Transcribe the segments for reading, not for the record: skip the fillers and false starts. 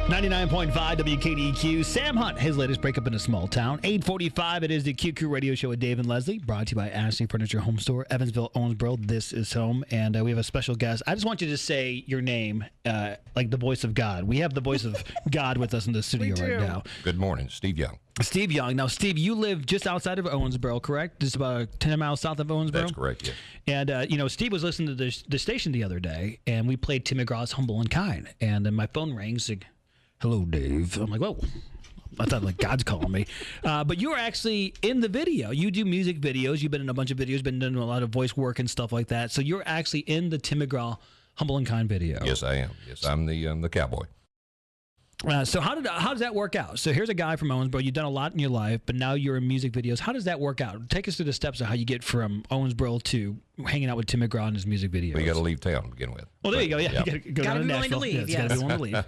99.5 WKDQ. Sam Hunt, his latest breakup in a small town. 8:45. It is the QQ Radio Show with Dave and Leslie, brought to you by Ashley Furniture Home Store, Evansville, Owensboro. This is home, and we have a special guest. I just want you to say your name, like the voice of God. We have the voice of God with us in the studio right now. Good morning, Steve Young. Steve Young. Now, Steve, you live just outside of Owensboro, correct? Just about 10 miles south of Owensboro? That's correct, yes. And, Steve was listening to the station the other day, and we played Tim McGraw's Humble and Kind. And then my phone rings, like, hello, Dave. I'm like, whoa. I thought like God's calling me. But you were actually in the video. You do music videos. You've been in a bunch of videos, been doing a lot of voice work and stuff like that. So you're actually in the Tim McGraw Humble and Kind video. Yes, I am. Yes, I'm the cowboy. So how does that work out? So here's a guy from Owensboro. You've done a lot in your life, but now you're in music videos. How does that work out? Take us through the steps of how you get from Owensboro to hanging out with Tim McGraw in his music videos. Well, you got to leave town to begin with. Well, there you go. Yeah, you got to go down to Nashville. Leave, yes. Got to be willing to leave.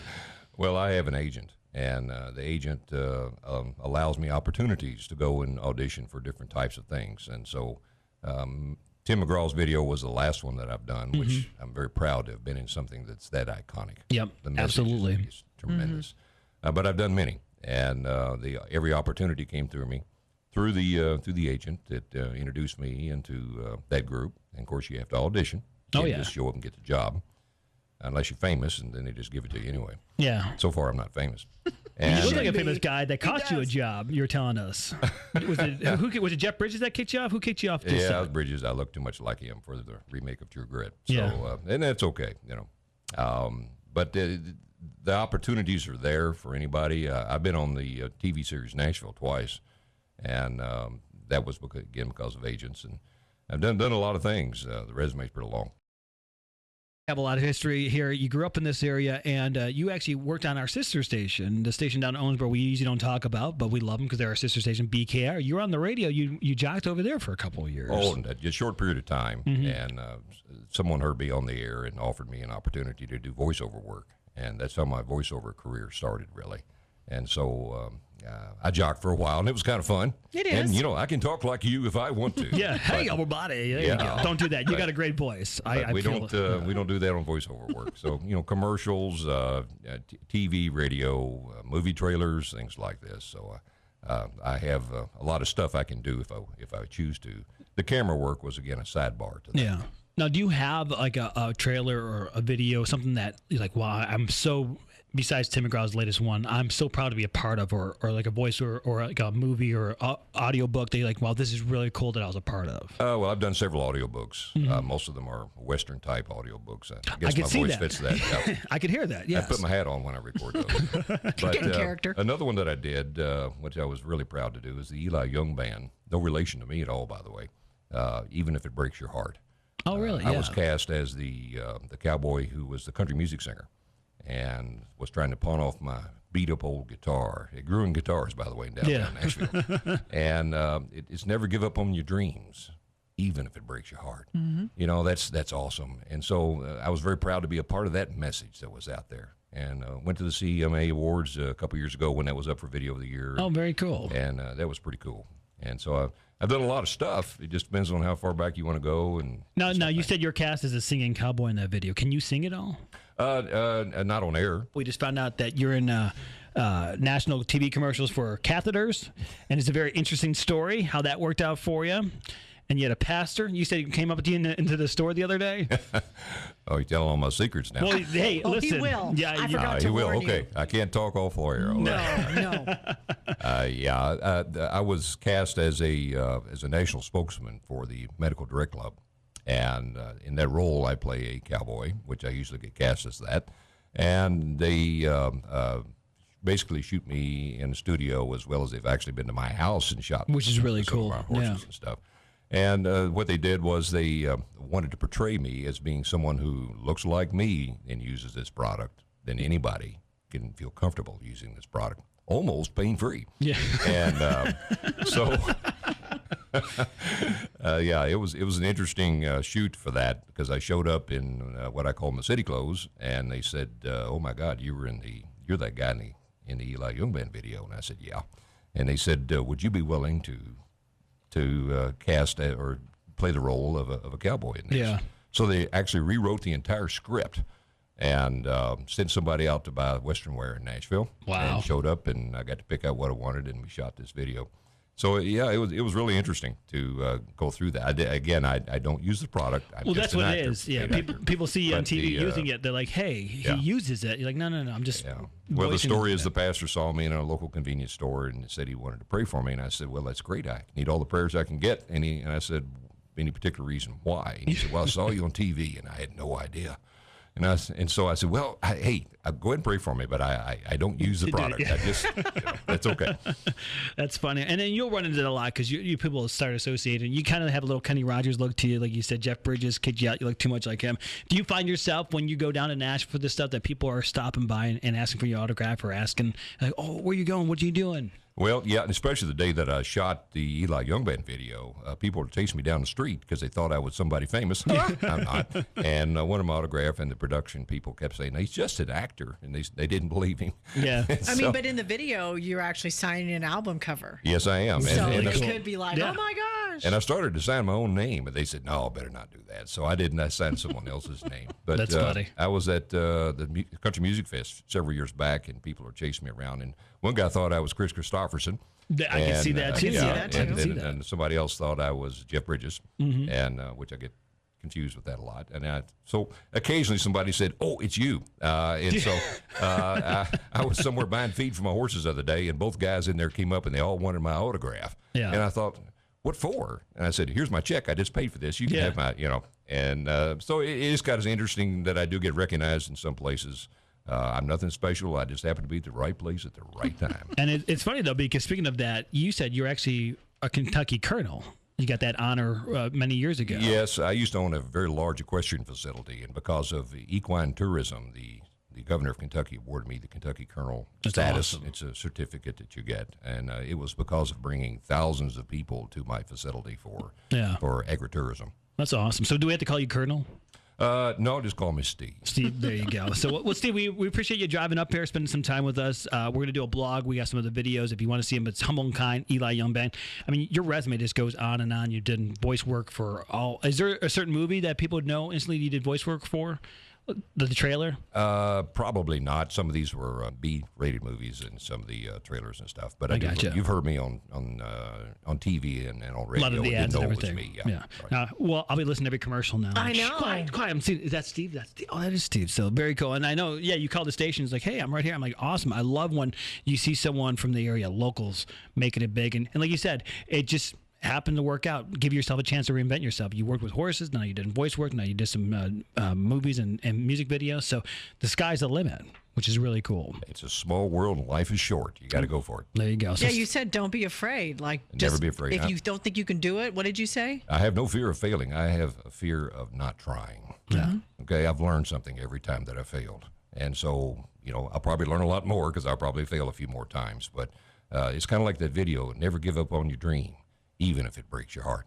Well, I have an agent, and the agent allows me opportunities to go and audition for different types of things. And so Tim McGraw's video was the last one that I've done, which I'm very proud to have been in something that's that iconic. Yep, absolutely. Is tremendous. But I've done many, and every opportunity came through me, through the agent that introduced me into that group. And of course, you have to audition. You can't just show up and get the job, unless you're famous, and then they just give it to you anyway. Yeah. So far, I'm not famous. And you look like a famous guy that cost you a job. You're telling us. Was it Jeff Bridges that kicked you off? Who kicked you off? Yeah, it was Bridges. I look too much like him for the remake of True Grit. So, and that's okay, But the opportunities are there for anybody. I've been on the TV series Nashville twice, and that was because of agents. And I've done a lot of things. The resume's pretty long. Have a lot of history here. You grew up in this area, and you actually worked on our sister station, the station down in Owensboro we usually don't talk about, but we love them because they're our sister station, BKR. You were on the radio. You jocked over there for a couple of years. Oh, just a short period of time. And someone heard me on the air and offered me an opportunity to do voiceover work. And that's how my voiceover career started, really. And so I jocked for a while, and it was kind of fun. It is. And, I can talk like you if I want to. Yeah. Hey, everybody. There you go. Don't do that. You got a great voice. We don't do that on voiceover work. So, commercials, TV, radio, movie trailers, things like this. So I have a lot of stuff I can do if I choose to. The camera work was, again, a sidebar to that. Yeah. Now, do you have like a trailer or a video, something that you're like, wow, I'm so, besides Tim McGraw's latest one, I'm so proud to be a part of, or like a voice or like a movie or audio book that you're like, wow, this is really cool that I was a part of? Well, I've done several audiobooks. Most of them are Western type audiobooks. I guess my voice fits that. Yeah. I could hear that, yes. I put my hat on when I record those. But Get in character. Another one that I did, which I was really proud to do, is the Eli Young Band. No relation to me at all, by the way, Even If It Breaks Your Heart. Oh, really? I was cast as the cowboy who was the country music singer and was trying to pawn off my beat-up old guitar. It grew in guitars, by the way, in downtown Nashville. And it's never give up on your dreams, even if it breaks your heart. That's awesome. And so I was very proud to be a part of that message that was out there. And went to the CMA Awards a couple years ago when that was up for Video of the Year. Oh, very cool. And that was pretty cool. And so I've done a lot of stuff. It just depends on how far back you want to go. And now you said you're cast as a singing cowboy in that video. Can you sing it all? Not on air. We just found out that you're in national TV commercials for catheters, and it's a very interesting story how that worked out for you. And you had a pastor. You said he came up to you into the store the other day. Oh, you're telling all my secrets now. Well, hey, listen. He will. Yeah, I forgot to he will. warn Okay, you. I can't talk off air. No. I was cast as a national spokesman for the Medical Direct Club, and in that role, I play a cowboy, which I usually get cast as that, and they basically shoot me in the studio as well as they've actually been to my house and shot, which is really cool. Of our horses and stuff. And what they did was they wanted to portray me as being someone who looks like me and uses this product. Then anybody can feel comfortable using this product, almost pain-free. Yeah. And so, it was an interesting shoot for that because I showed up in what I call my city clothes, and they said, "Oh my God, you're that guy in the Eli Young Band video," and I said, "Yeah," and they said, "Would you be willing to cast or play the role of a cowboy in this?" Yeah. So they actually rewrote the entire script and sent somebody out to buy Western wear in Nashville. Wow. And showed up, and I got to pick out what I wanted, and we shot this video. So yeah, it was really interesting to go through that. I don't use the product. I'm Well, just that's an what actor, it is. Yeah, paid actor. people see you on But TV the, using it. They're like, "Hey, he yeah. uses it." You're like, "No, no, no. I'm just." Yeah. Well, the voicing story it. is the pastor saw me in a local convenience store and said he wanted to pray for me, and I said, "Well, that's great. I need all the prayers I can get." And I said, "Any particular reason why?" And he said, "Well, I saw you on TV, and I had no idea." And so I said, "Well, hey, go ahead and pray for me, but I don't use the product. I just that's okay." That's funny. And then you'll run into it a lot because you people start associating. You kind of have a little Kenny Rogers look to you. Like you said, Jeff Bridges kicked you out. You look too much like him. Do you find yourself when you go down to Nashville for this stuff that people are stopping by and asking for your autograph or asking, like, "Oh, where you going? What are you doing?" Well, yeah, and especially the day that I shot the Eli Young Band video, people were chasing me down the street because they thought I was somebody famous. I'm not. And wanted my autograph, and the production people kept saying, "He's just an actor," and they didn't believe him. Yeah. I mean, but in the video, you're actually signing an album cover. Yes, I am. So And it I- could be like, Yeah. oh my gosh. And I started to sign my own name, but they said, "No, better not do that." So I didn't. I signed someone else's name. But That's funny. I was at the Country Music Fest several years back, and people were chasing me around. And one guy thought I was Chris Christopherson. I can see that too. I can see that, too. I can see And, that. and somebody else thought I was Jeff Bridges, and which I get confused with that a lot. And so occasionally somebody said, "Oh, it's you." And so I was somewhere buying feed for my horses the other day, and both guys in there came up, and they all wanted my autograph. Yeah. And I thought, "What for?" And I said, "Here's my check. I just paid for this. You can Yeah. have my, And so it is kind of interesting that I do get recognized in some places. I'm nothing special. I just happen to be at the right place at the right time. And it's funny though because speaking of that, you said you're actually a Kentucky Colonel. You got that honor many years ago. Yes, I used to own a very large equestrian facility, and because of equine tourism, the governor of Kentucky awarded me the Kentucky Colonel That's status. awesome. It's a certificate that you get, and it was because of bringing thousands of people to my facility for agritourism. That's awesome. So do we have to call you Colonel? No, just call me Steve. Steve, there you go. So, well, Steve, we appreciate you driving up here, spending some time with us. We're going to do a blog. We got some of the videos if you want to see them. It's Humble and Kind, Eli Young Band. I mean, your resume just goes on and on. You did voice work for all. Is there a certain movie that people would know instantly you did voice work for? The trailer? Probably not. Some of these were B-rated movies and some of the trailers and stuff. But gotcha. You've heard me on TV and on radio. A lot of the Didn't ads know and it was everything. me. Yeah. Right. Well, I'll be listening to every commercial now. I Shh, know. Quiet. I'm seeing. Is that Steve? That's Steve. Oh, that is Steve. So very cool. And I know. Yeah, you call the station. It's like, hey, I'm right here. I'm like, awesome. I love when you see someone from the area, locals, making it big. And like you said, it just happened to work out. Give yourself a chance to reinvent yourself. You worked with horses. Now you did voice work. Now you did some movies and music videos. So the sky's the limit, which is really cool. It's a small world and life is short. You got to go for it. There you go. So Yeah, you said don't be afraid. Like, Never just be afraid, If huh? you don't think you can do it, what did you say? I have no fear of failing. I have a fear of not trying. Yeah. Okay, I've learned something every time that I failed. And so, I'll probably learn a lot more because I'll probably fail a few more times. But it's kind of like that video, never give up on your dream, even if it breaks your heart.